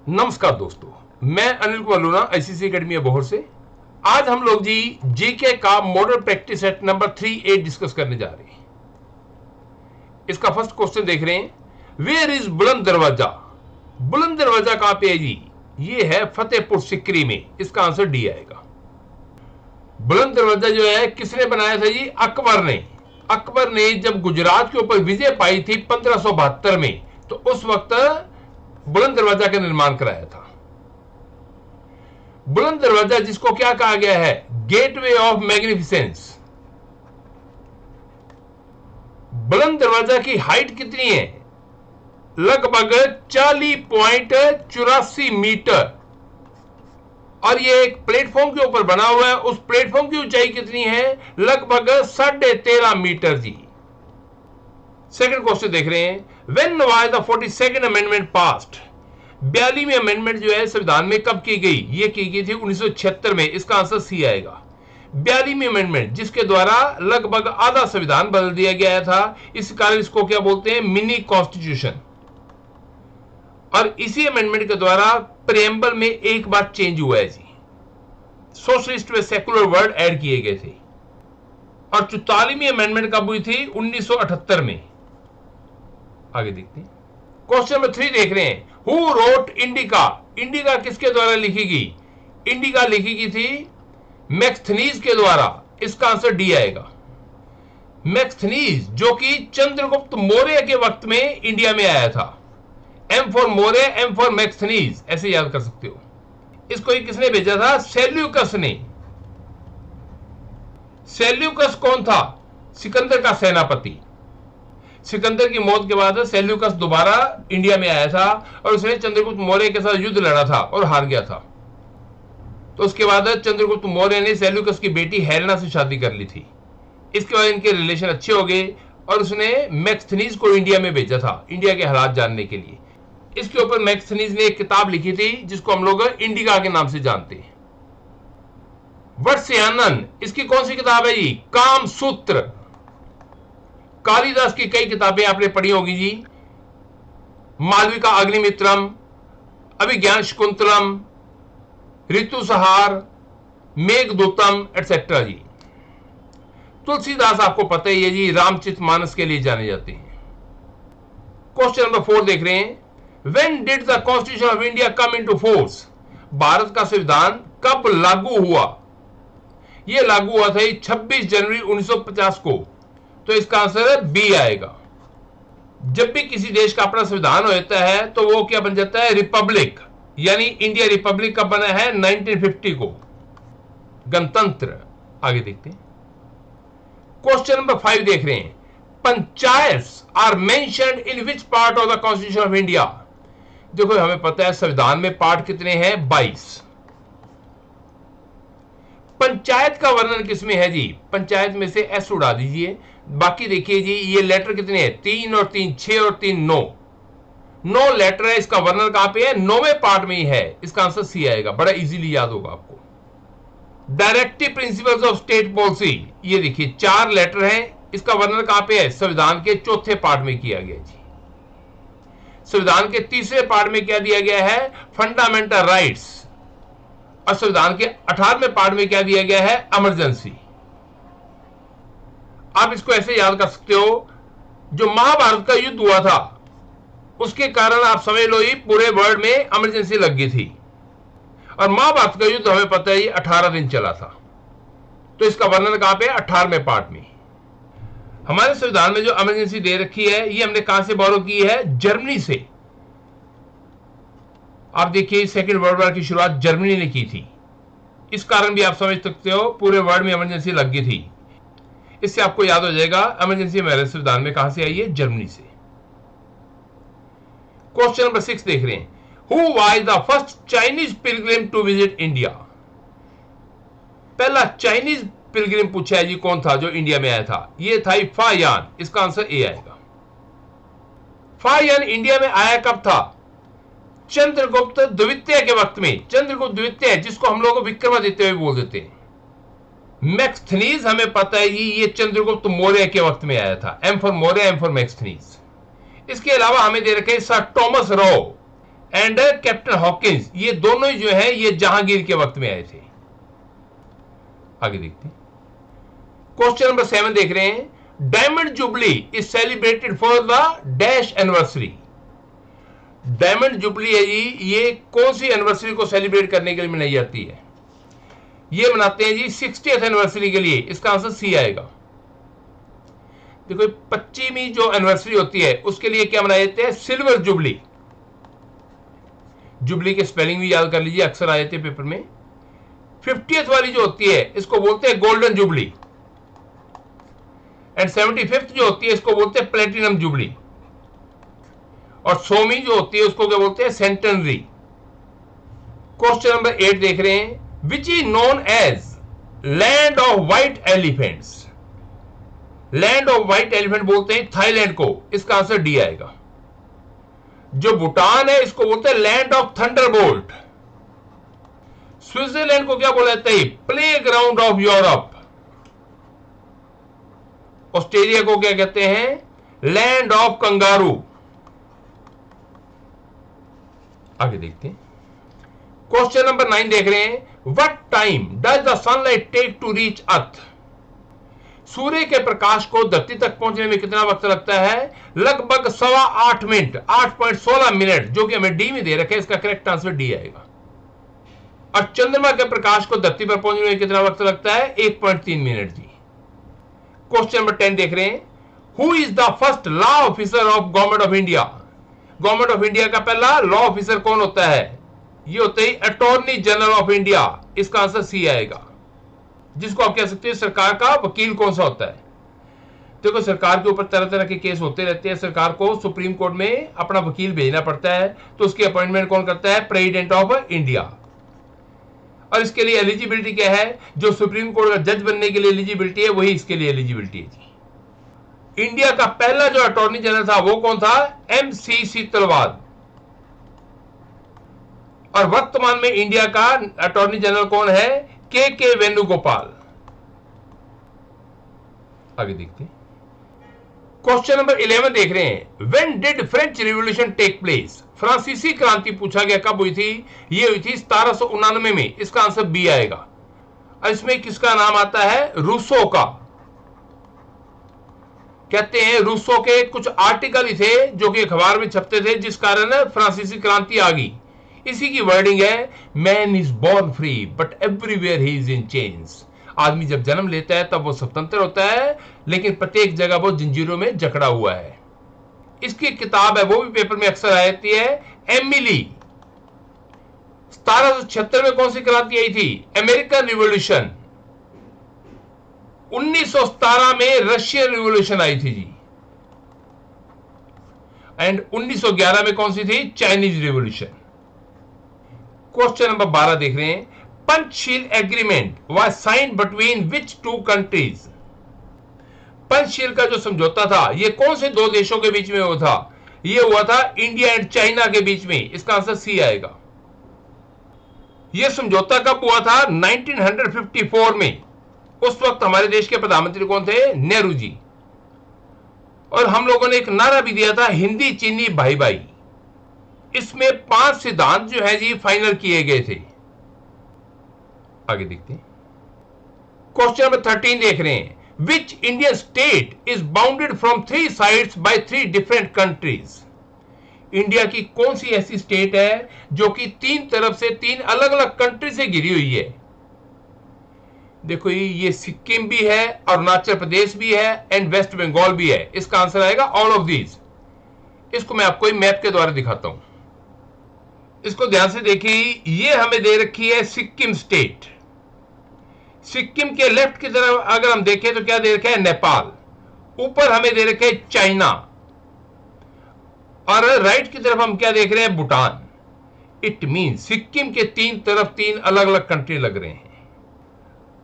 नमस्कार दोस्तों, मैं Anil Kumar Luna ICC academy Abohar से। आज हम लोग जी जीके का model practice set number 3A discuss करने जा रहे हैं। इसका फर्स्ट क्वेश्चन देख रहे हैं, वेयर इज बुलंद दरवाजा। बुलंद दरवाजा कहां पे है जी? ये है फतेहपुर सिकरी में। इसका आंसर डी आएगा। बुलंद दरवाजा जो है किसने बनाया था जी? अकबर ने। अकबर ने जब गुजरात के ऊपर विजय पाई थी 1572 में, तो उस वक्त बुलंद दरवाजा का निर्माण कराया था। बुलंद दरवाजा जिसको क्या कहा गया है? Gateway of magnificence. बुलंद दरवाजा की हाइट कितनी है? लगभग 40.84 मीटर। और ये एक प्लेटफॉर्म के ऊपर बना हुआ है। उस प्लेटफॉर्म की ऊंचाई कितनी है? लगभग 13.5 मीटर जी। सेकंड क्वेश्चन देख रहे हैं, when was the 42nd amendment passed. 42वीं अमेंडमेंट जो है संविधान में कब की गई? ये की गई थी 1976 में। इसका आंसर सी आएगा। 42वीं अमेंडमेंट जिसके द्वारा लगभग आधा संविधान बदल दिया गया था। इस कारण इसको क्या बोलते हैं? Mini constitution. और इसी अमेंडमेंट के द्वारा प्रेम्बल में एक बार चेंज हुआ है जी। सोशलिस्ट व सेकुलर वर्ड ऐड किए गए थे। और 44वीं अमेंडमेंट कब हुई थी? 1978 में। आगे देखते हैं। क्वेश्चन नंबर 3 देख रहे हैं, हु रोट इंडिका। इंडिका किसके द्वारा लिखी गई? इंडिका लिखी गई थी मैक्सथनीज के द्वारा। इसका आंसर डी आएगा। मैक्सथनीज जो कि चंद्रगुप्त मौर्य के वक्त में इंडिया में आया था। M for Maurya, M for Megasthenes, ऐसे याद कर सकते हो। इसको किसने भेजा था? सेल्यूकस ने। सेल्यूकस कौन था? सिकंदर का सेनापति। सिकंदर की मौत के बाद सेल्यूकस दोबारा इंडिया में आया था और उसने चंद्रगुप्त मौर्य के साथ युद्ध लड़ा था और हार गया था। तो उसके बाद चंद्रगुप्त मौर्य ने सेल्यूकस की बेटी हेलेना से शादी कर ली थी। इसके बाद इनके रिलेशन अच्छे हो गए और उसने मैक्सथनीज को इंडिया में भेजा था, इंडिया के हालात जानने के लिए। इसके ऊपर मैक्सथनीज ने एक किताब लिखी थी जिसको हम लोग इंडिका के नाम से जानते हैं। वत्स्यानन, इसकी कौन सी किताब है जी? काम सूत्र। कालिदास की कई किताबें आपने पढ़ी होगी जी। मालविका अग्निमित्रम, अभिज्ञान शकुंतलम, ऋतुसहार, मेघदूतम एटसेट्रा जी। तुलसीदास आपको पता ही है जी, रामचरितमानस के लिए जाने जाते हैं। क्वेश्चन नंबर 4 देख रहे हैं, when did the constitution of India come into force. Bharat का संविधान कब लागू हुआ? यह लागू हुआ था 26 जनवरी 1950 को। तो इसका आंसर बी आएगा। जब भी किसी देश का अपना संविधान होता है तो वो क्या बन जाता है? रिपब्लिक। यानी इंडिया रिपब्लिक कब बना है? 1950 को, गणतंत्र। आगे देखते हैं। क्वेश्चन नंबर 5 देख रहे हैं, panchayats are mentioned in which part of the constitution of India. देखो हमें पता है संविधान में पार्ट कितने हैं? 22। पंचायत का वर्णन किसमें है जी? पंचायत में से एस उड़ा दीजिए। बाकी देखिए जी, ये लेटर कितने हैं? 3 और 3 6 और 3 9। 9 लेटर है। इसका वर्णन कहां पे है? 9वें पार्ट में ही है। इसका आंसर सी आएगा। बड़ा इजीली याद होगा आपको। Directive principles of state policy, ये देखिए 4 लेटर हैं। इसका वर्णन कहां पे है? संविधान के 4थे पार्ट में किया गया जी। संविधान के 3रे पार्ट में क्या दिया गया है? Fundamental rights. और संविधान के 18वें पार्ट में क्या दिया गया है? इमरजेंसी। आप इसको ऐसे याद कर सकते हो, जो महाभारत का युद्ध हुआ था उसके कारण आप समझ लो ये पूरे वर्ल्ड में इमरजेंसी लग गई थी। और महाभारत का युद्ध हमें पता है ये 18 दिन चला था। तो इसका वर्णन कहां पे? 18वें पार्ट में। हमारे संविधान में जो इमरजेंसी दे रखी है ये हमने कहां से बोरो की है? जर्मनी से। आप देखिए सेकेंड वर्ल्ड वॉर की शुरुआत जर्मनी ने की थी। इस कारण भी आप समझ सकते हो पूरे वर्ल्ड में इमरजेंसी लग गई थी। इससे आपको याद हो जाएगा इमरजेंसी हमारे संविधान में कहां से आई है? जर्मनी से। क्वेश्चन नंबर 6 देख रहे हैं, who was the first Chinese pilgrim to visit India. पहला चाइनीज पिलग्रिम पूछा है जी, कौन था जो इंडिया में आया था? यह था फायान। इसका आंसर ए आएगा। फायान इंडिया में आया कब था? चंद्रगुप्त द्वितीय के वक्त में। चंद्रगुप्त द्वितीय जिसको हम लोग विक्रमादित्य भी बोल देते हैं। मैक्सथनीज हमें पता है जी, ये चंद्रगुप्त मौर्य के वक्त में आया था। M for Maurya, M for Megasthenes. इसके अलावा हमें दे रखे sir Thomas Roe, and captain Hawkins, ये दोनों ही जो है ये जहांगीर के वक्त में आए थे। आगे देखते हैं, क्वेश्चन नंबर 7 देख रहे हैं, diamond jubilee is celebrated for the dash anniversary. Diamond jubilee है जी, ये कौन सी एनिवर्सरी को सेलिब्रेट करने के लिए मनाई जाती है? ये मनाते हैं जी 60th एनिवर्सरी के लिए। इसका आंसर सी आएगा। देखो 25वीं जो एनिवर्सरी होती है उसके लिए क्या मनाए जाते हैं? Silver jubilee. जुबली के स्पेलिंग भी याद कर लीजिए, अक्सर आए थे पेपर में। 50th वाली जो होती है इसको बोलते हैं गोल्डन जुबली, एंड 75th जो होती है इसको बोलते हैं प्लेटिनम जुबली, और 100वीं जो होती है उसको क्या बोलते हैं? सेंटेनरी। क्वेश्चन नंबर 8 देख रहे हैं, which is known as land of white elephants. Land of white elephant बोलते हैं थाईलैंड को। इसका आंसर डी आएगा। जो भूटान है इसको बोलते हैं लैंड ऑफ थंडरबोल्ट। स्विट्जरलैंड को क्या बोला जाता है? Playground of Europe. Australia को क्या कहते हैं? Land of kangaroo. आगे देखते हैं, क्वेश्चन नंबर 9 देख रहे हैं, what time does the sunlight take to reach earth. सूर्य के प्रकाश को धरती तक पहुंचने में कितना वक्त लगता है? लगभग 8.25 मिनट, 8.16 मिनट, जो कि हमें डी में दे रखे। इसका करेक्ट आंसर डी आएगा। और चंद्रमा के प्रकाश को धरती पर पहुंचने में कितना वक्त लगता है? 1.3 मिनट जी। क्वेश्चन नंबर 10 देख रहे हैं, who is the first law officer of government of India. Government of India का पहला लॉ ऑफिसर कौन होता है? ये होता है अटॉर्नी जनरल ऑफ इंडिया। इसका आंसर सी आएगा। जिसको आप कह सकते हैं सरकार का वकील कौन सा होता है। देखो सरकार के ऊपर तरह तरह के केस होते रहते हैं, सरकार को सुप्रीम कोर्ट में अपना वकील भेजना पड़ता है, तो उसकी अपॉइंटमेंट कौन करता है? President of India. और इसके लिए एलिजिबिलिटी क्या है? जो सुप्रीम कोर्ट का जज बनने के लिए एलिजिबिलिटी है वही इसके लिए एलिजिबिलिटी है जी। इंडिया का पहला जो अटॉर्नी जनरल था वो कौन था? MC सीतलवाद। और वर्तमान में इंडिया का अटॉर्नी जनरल कौन है? के वेणुगोपाल। आगे देखते हैं, क्वेश्चन नंबर 11 देख रहे हैं, when did French revolution take place. फ्रांसीसी क्रांति पूछा गया कब हुई थी? ये हुई थी 1799 में। इसका आंसर बी आएगा। और इसमें किसका नाम आता है? रूसो का। कहते हैं रूसो के कुछ आर्टिकल ही थे जो कि अखबार में छपते थे, जिस कारण फ्रांसीसी क्रांति आ गई। इसी की वर्डिंग है, man is born free but everywhere he is in chains. आदमी जब जन्म लेता है तब वो स्वतंत्र होता है, लेकिन प्रत्येक जगह वो जंजीरों में जकड़ा हुआ है। इसकी किताब है, वो भी पेपर में अक्सर आ जाती है, एमिली। 1776 में कौन सी क्रांति आई थी? American revolution. 1917 में रशियन रिवॉल्यूशन आई थी जी। एंड 1911 में कौन सी थी? Chinese revolution. क्वेश्चन नंबर 12 देख रहे हैं, Panchsheel agreement was signed between which two countries. Panchsheel का जो समझौता था ये कौन से दो देशों के बीच में हुआ था? ये हुआ था इंडिया एंड चाइना के बीच में। इसका आंसर सी आएगा। यह समझौता कब हुआ था? 1954 में। उस वक्त हमारे देश के प्रधानमंत्री कौन थे? नेहरू जी। और हम लोगों ने एक नारा भी दिया था, हिंदी चीनी भाई भाई। इसमें 5 सिद्धांत जो है जी फाइनल किए गए थे। आगे देखते हैं, क्वेश्चन नंबर 13 देख रहे हैं, which Indian state is bounded from 3 sides by 3 different countries. India की कौन सी ऐसी स्टेट है जो कि 3 तरफ से 3 अलग अलग कंट्री से घिरी हुई है? देखो ये सिक्किम भी है, अरुणाचल प्रदेश भी है, एंड वेस्ट बंगाल भी है। इसका आंसर आएगा ऑल ऑफ दीज। इसको मैं आपको मैप के द्वारा दिखाता हूं। इसको ध्यान से देखिए, ये हमें दे रखी है सिक्किम स्टेट। सिक्किम के लेफ्ट की तरफ अगर हम देखें तो क्या दे रखा है? नेपाल। ऊपर हमें दे रखे है चाइना, और राइट की तरफ हम क्या देख रहे हैं? भूटान। इट मीन सिक्किम के 3 तरफ 3 अलग अलग कंट्री लग रहे हैं।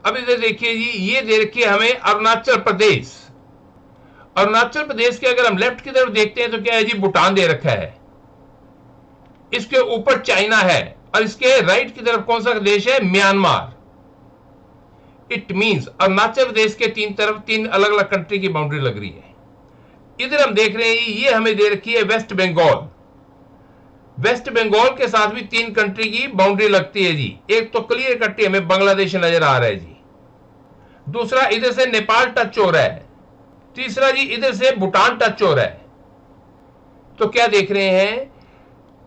अब इधर देखिए जी, ये दे रखी है हमें अरुणाचल प्रदेश। अरुणाचल प्रदेश के अगर हम लेफ्ट की तरफ देखते हैं तो क्या है जी? भूटान दे रखा है। इसके ऊपर चाइना है, और इसके राइट की तरफ कौन सा देश है? Myanmar. It means Arunachal Pradesh के 3 तरफ 3 अलग अलग कंट्री की बाउंड्री लग रही है। इधर हम देख रहे हैं ये हमें दे रखी है वेस्ट बंगाल। वेस्ट बंगाल के साथ भी 3 कंट्री की बाउंड्री लगती है जी। एक तो क्लियर कट हमें बांग्लादेश नजर आ रहा है जी, दूसरा इधर से नेपाल टच हो रहा है, तीसरा जी इधर से भूटान टच हो रहा है। तो क्या देख रहे हैं,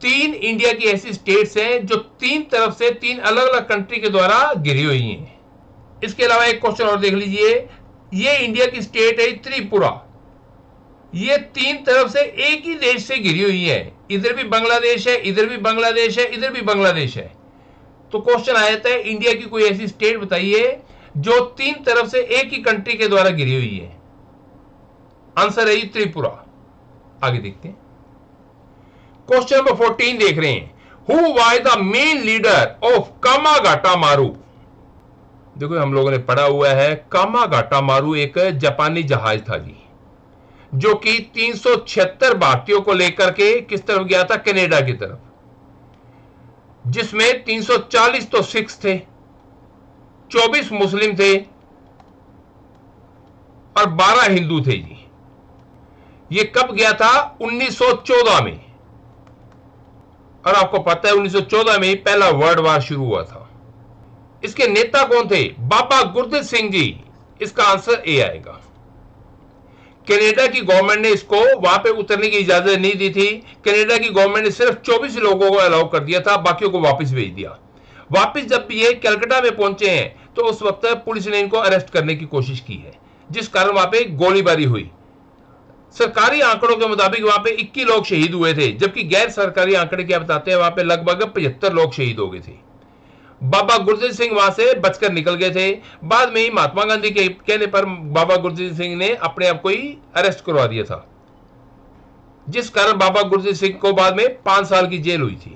3 इंडिया की ऐसी स्टेट्स हैं जो 3 तरफ से 3 अलग अलग कंट्री के द्वारा घिरी हुई हैं। इसके अलावा एक क्वेश्चन और देख लीजिए, ये इंडिया की स्टेट है त्रिपुरा, ये 3 तरफ से एक ही देश से घिरी हुई है, इधर भी बांग्लादेश है, इधर भी बांग्लादेश है, इधर भी बांग्लादेश है। तो क्वेश्चन आ जाता है, इंडिया की कोई ऐसी स्टेट बताइए जो 3 तरफ से एक ही कंट्री के द्वारा घिरी हुई है। आंसर है त्रिपुरा। आगे देखते हैं, क्वेश्चन नंबर 14 देख रहे हैं, who was the main leader of कामागाटा मारू। देखो हम लोगों ने पढ़ा हुआ है, कामागाटा मारू एक जापानी जहाज था जी, जो कि 376 भारतीयों को लेकर के किस तरफ गया था, कनाडा की तरफ, जिसमें 340 तो सिख थे, 24 मुस्लिम थे और 12 हिंदू थे जी। ये कब गया था, 1914 में। और आपको पता है 1914 में पहला वर्ल्ड वार शुरू हुआ था। इसके नेता कौन थे, बाबा गुरदीप सिंह जी। इसका आंसर ए आएगा। कनाडा की गवर्नमेंट ने इसको वहां पे उतरने की इजाजत नहीं दी थी। कनाडा की गवर्नमेंट ने सिर्फ 24 लोगों को अलाउ कर दिया था, बाकियों को वापस भेज दिया। वापस जब ये कलकत्ता में पहुंचे हैं तो उस वक्त पुलिस ने इनको अरेस्ट करने की कोशिश की है, जिस कारण वहां पे गोलीबारी हुई। सरकारी आंकड़ों के मुताबिक वहां पे 21 लोग शहीद हुए थे, जबकि गैर सरकारी आंकड़े क्या बताते हैं, वहां पे लगभग 75 लोग शहीद हो गए थे। बाबा गुरदीप सिंह वहां से बचकर निकल गए थे। बाद में ही महात्मा गांधी के कहने पर बाबा गुरदीप सिंह ने अपने आप को ही अरेस्ट करवा दिया था, जिस कारण बाबा गुरदीप सिंह को बाद में 5 साल की जेल हुई थी।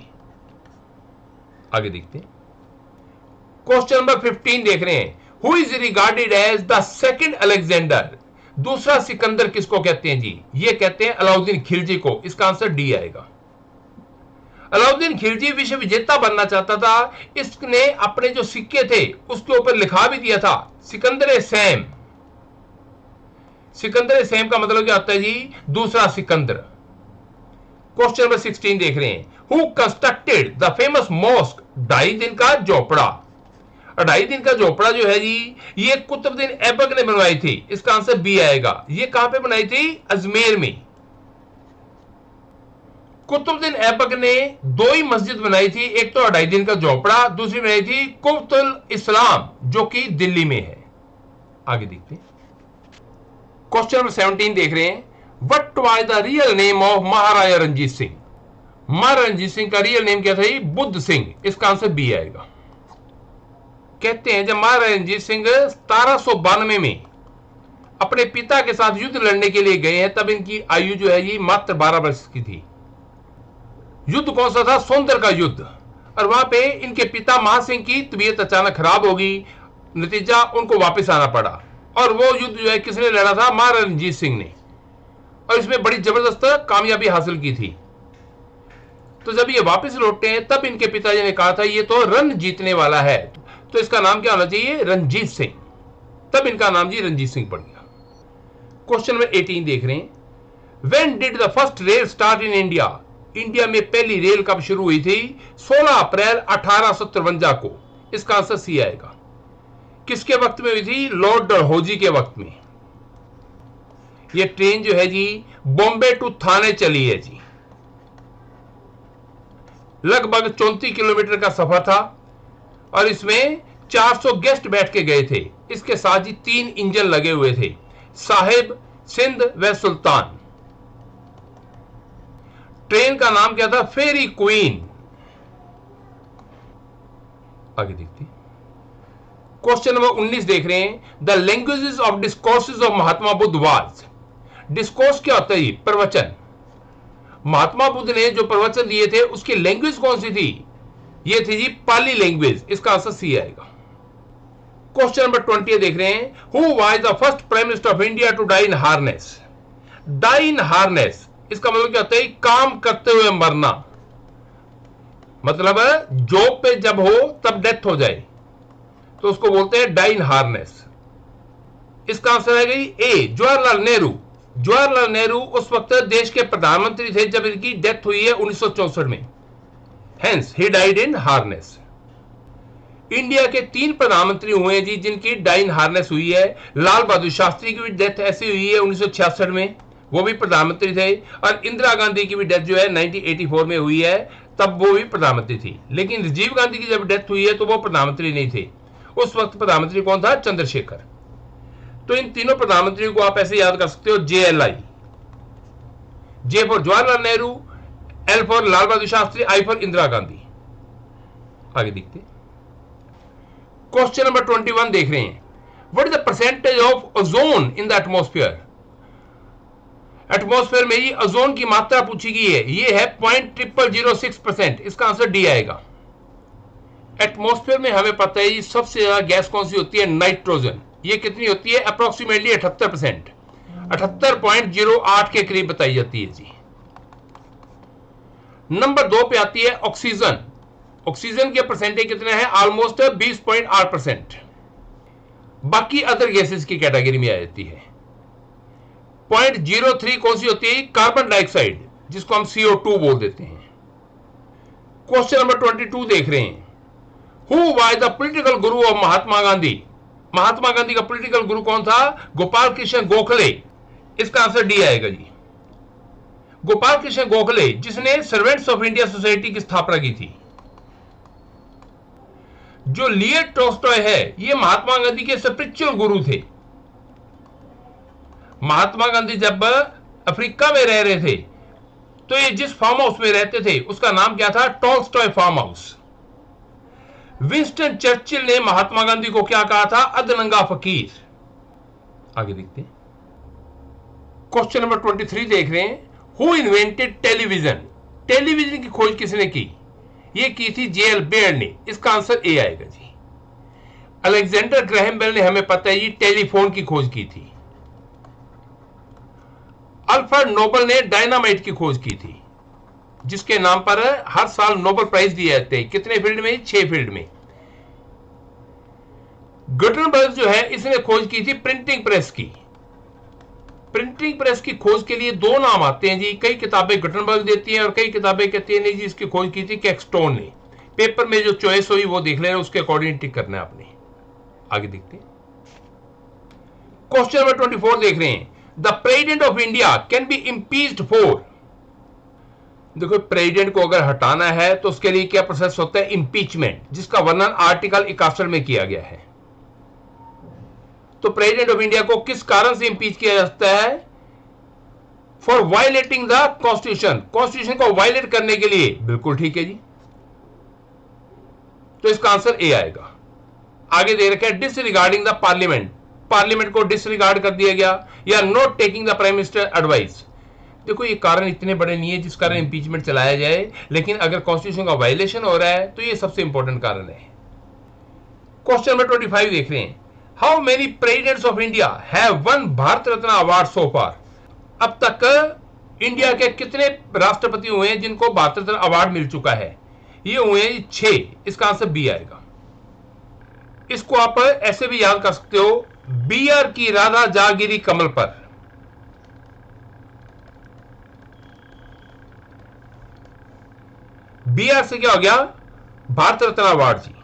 आगे देखते हैं, क्वेश्चन नंबर 15 देख रहे हैं, who is regarded as the second Alexander. दूसरा सिकंदर किसको कहते हैं जी, ये कहते हैं अलाउद्दीन खिलजी को। इसका आंसर डी आएगा। अलाउद्दीन खिलजी विश्व विजेता बनना चाहता था। इसने अपने जो सिक्के थे उसके ऊपर लिखा भी दिया था सिकंदर सैम। सिकंदर सैम का मतलब क्या होता है जी, दूसरा सिकंदर। क्वेश्चन नंबर 16 देख रहे हैं, who constructed the famous mosque 2.5 दिन का झोपड़ा। 2.5 दिन का झोपड़ा जो है जी, ये कुतुबुद्दीन ऐबक ने बनवाई थी। इसका आंसर बी आएगा। ये कहां पे बनाई थी, अजमेर में। कुतुबुद्दीन ऐबक ने 2 ही मस्जिद बनाई थी, एक तो 2.5 दिन का झोपड़ा, दूसरी बनाई थी कुतुल इस्लाम, जो कि दिल्ली में है। आगे देखते हैं, क्वेश्चन नंबर 17 देख रहे हैं, what was the real name of Maharaja Ranjit Singh. Maharaja Ranjit Singh का रियल नेम क्या था, बुद्ध सिंह। इसका आंसर बी आएगा। कहते हैं जब महाराजा रणजीत सिंह 1792 में अपने पिता के साथ युद्ध लड़ने के लिए गए हैं, तब इनकी आयु जो है ये मात्र 12 वर्ष की थी। युद्ध कौन सा था, सोंदर का युद्ध। और वहां पे इनके पिता महासिंह की तबीयत अचानक खराब हो गई, नतीजा उनको वापस आना पड़ा। और वो युद्ध जो है किसने लड़ा था, महाराजा रणजीत सिंह ने, और इसमें बड़ी जबरदस्त कामयाबी हासिल की थी। तो जब ये वापस लौटे हैं तब इनके पिताजी ने कहा था ये तो रण जीतने वाला है, तो इसका नाम क्या होना चाहिए, रणजीत सिंह। तब इनका नाम जी रणजीत सिंह पड़ गया। क्वेश्चन नंबर 18 देख रहे हैं, when did the first rail start in India. India में पहली रेल कब शुरू हुई थी, 16 अप्रैल 1853 को। इसका आंसर सी आएगा। किसके वक्त में हुई थी, लॉर्ड डलहौजी के वक्त में। यह ट्रेन जो है जी बॉम्बे टू थाने चली है जी। लगभग 34 किलोमीटर का सफर था और इसमें 400 गेस्ट बैठ के गए थे। इसके साथ ही 3 इंजन लगे हुए थे, साहिब, सिंध व सुल्तान। ट्रेन का नाम क्या था, फेरी क्वीन। आगे देखते हैं, क्वेश्चन नंबर 19 देख रहे हैं, the languages of discourses of Mahatma Buddha was. Discourse क्या होता है, प्रवचन। महात्मा बुद्ध ने जो प्रवचन दिए थे उसकी लैंग्वेज कौन सी थी, ये थी जी पाली लैंग्वेज। इसका आंसर सी आएगा। क्वेश्चन नंबर 20 देख रहे हैं, who was the first prime minister of India to die in harness. Die in harness इसका मतलब क्या होता है, काम करते हुए मरना। मतलब जॉब पे जब हो तब डेथ हो जाए तो उसको बोलते हैं डाई इन हार्नेस। इसका आंसर है ए, जवाहरलाल नेहरू। जवाहरलाल नेहरू उस वक्त देश के प्रधानमंत्री थे जब इनकी डेथ हुई है 1964 में। Hence he died in harness. India के 3 प्रधानमंत्री हुए हैं जी जिनकी डाइन हार्नेस हुई है। लाल बहादुर शास्त्री की भी डेथ ऐसी हुई है 1966 में, वो भी प्रधानमंत्री थे। और इंदिरा गांधी की भी डेथ जो है 1984 में हुई है, तब वो भी प्रधानमंत्री थी। लेकिन राजीव गांधी की जब डेथ हुई है तो वो प्रधानमंत्री नहीं थे। उस वक्त प्रधानमंत्री कौन था? चंद्रशेखर। तो इन तीनों प्रधानमंत्रियों को आप ऐसे याद कर सकते हो, JLI, J for Jawaharlal Nehru, L for Lal Bahadur Shastri, I for Indira Gandhi. आगे देखते हैं। क्वेश्चन नंबर 21 देख रहे हैं। What is the percentage of ozone in the atmosphere? Atmosphere में ही ओजोन की मात्रा पूछी गई है। यह है 0.0006%। इसका आंसर डी आएगा। एटमॉस्फेयर में हमें पता है सबसे ज्यादा गैस कौन सी होती है? नाइट्रोजन। ये कितनी होती है? अप्रोक्सीमेटली 78%, 78.08 के करीब बताई जाती है जी। नंबर 2 पे आती है ऑक्सीजन। ऑक्सीजन के परसेंटेज कितने हैं? ऑलमोस्ट 20.8%। बाकी अदर गैसेस की कैटेगरी में आ जाती है। 0.03 कौन सी होती है? कार्बन डाइऑक्साइड, जिसको हम CO2 बोल देते हैं। क्वेश्चन नंबर 22 देख रहे हैं। Who was the political Guru of Mahatma Gandhi? Mahatma Gandhi का पॉलिटिकल गुरु कौन था? गोपाल कृष्ण गोखले। इसका आंसर डी आएगा जी। गोपाल कृष्ण गोखले, जिसने सर्वेंट्स ऑफ इंडिया सोसाइटी की स्थापना की थी। जो लियो टॉल्स्टॉय है, ये महात्मा गांधी के स्पिरिचुअल गुरु थे। महात्मा गांधी जब अफ्रीका में रह रहे थे तो ये जिस फार्म हाउस में रहते थे उसका नाम क्या था? Tolstoy farm house. Winston Churchill ने महात्मा गांधी को क्या कहा था? अधनंगा फकीर। आगे देखते हैं। क्वेश्चन नंबर 23 देख रहे हैं। Who invented television? टेलीविजन की खोज किसने की? ये की थी JL बेयर ने। इसका आंसर ए आएगा जी। अलेक्जेंडर ग्राहम बेल ने, हमें पता है, ये टेलीफोन की खोज की थी। अल्फ्रेड नोबल ने डायनामाइट की खोज की थी, जिसके नाम पर हर साल नोबेल प्राइज दिए जाते हैं। कितने फील्ड में? 6 फील्ड में। गुटेनबर्ग जो है, इसने खोज की थी प्रिंटिंग प्रेस की। प्रिंटिंग प्रेस की खोज के लिए 2 नाम आते हैं जी। कई किताबें गुटेनबर्ग देती हैं और कई किताबें कहती हैं नहीं जी, इसकी खोज की थी कैक्सटोन ने। पेपर में जो चॉइस हुई वो देख लेना, उसके अकॉर्डिंग टिक करना है आपने। आगे देखते हैं। क्वेश्चन नंबर 24 देख रहे हैं। The president of India can be impeached for? देखो, प्रेसिडेंट को अगर हटाना है तो उसके लिए क्या प्रोसेस होता है? इंपीचमेंट, जिसका वर्णन आर्टिकल 71 में किया गया है। तो प्रेसिडेंट ऑफ इंडिया को किस कारण से इंपीच किया जा सकता है? For violating the constitution. Constitution को वायलेट करने के लिए। बिल्कुल ठीक है जी। तो इसका आंसर ए आएगा। आगे दे रखा है डिसरिगार्डिंग द पार्लियामेंट। पार्लियामेंट को डिसरिगार्ड कर दिया गया, या not taking the prime minister advice. देखो, ये कारण इतने बड़े नहीं है जिस कारण इंपीचमेंट चलाया जाए, लेकिन अगर कॉन्स्टिट्यूशन का वायलेशन हो रहा है तो ये सबसे इंपॉर्टेंट कारण है। क्वेश्चन नंबर 25 देख रहे हैं। How many presidents of India have won Bharat Ratna award so far? अब तक इंडिया के कितने राष्ट्रपति हुए हैं जिनको भारत रत्न अवार्ड मिल चुका है? ये हुए हैं 6। इसका आंसर बी आएगा। इसको आप ऐसे भी याद कर सकते हो, BR की राधा जागिरी कमल पर। BR से क्या हो गया? भारत रत्न अवार्ड जी।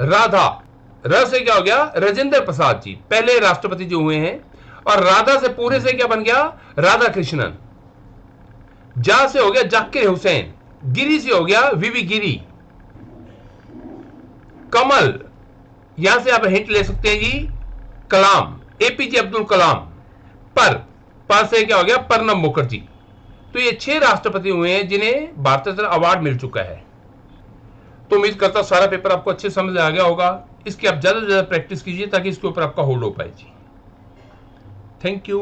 राधा, र से क्या हो गया? राजेंद्र प्रसाद जी, पहले राष्ट्रपति जो हुए हैं। और राधा से पूरे से क्या बन गया? राधा कृष्णन। जा से हो गया जाकिर हुसैन। गिरी से हो गया VV गिरी। कमल, यहां से आप हिंट ले सकते हैं जी, कलाम, APJ अब्दुल कलाम। पर से क्या हो गया? प्रणब मुखर्जी। तो ये 6 राष्ट्रपति हुए हैं जिन्हें भारत रत्न अवार्ड मिल चुका है। तो उम्मीद करता सारा पेपर आपको अच्छे समझ आ गया होगा। इसकी आप ज्यादा से ज्यादा प्रैक्टिस कीजिए ताकि इसके ऊपर आपका होल्ड हो पाए जी। Thank you.